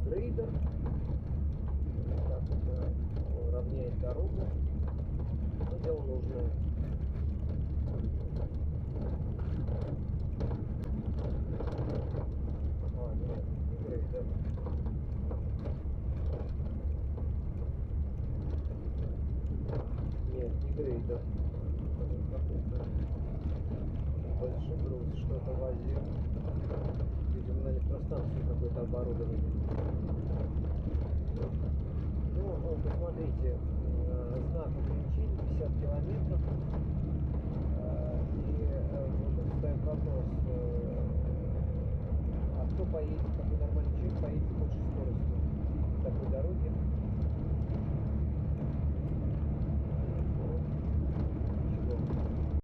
грейдер. Так это равняет дорогу. Но дело нужное. Нет, не грейдер. Нет, не грейдер. Какой-то большой груз что-то возил. Видимо, на электростанции какое-то оборудование. Ну, посмотрите, знак ограничения 50 километров. И вот встает вопрос, а кто поедет, какой нормальный человек поедет с большей скоростью по такой дороге?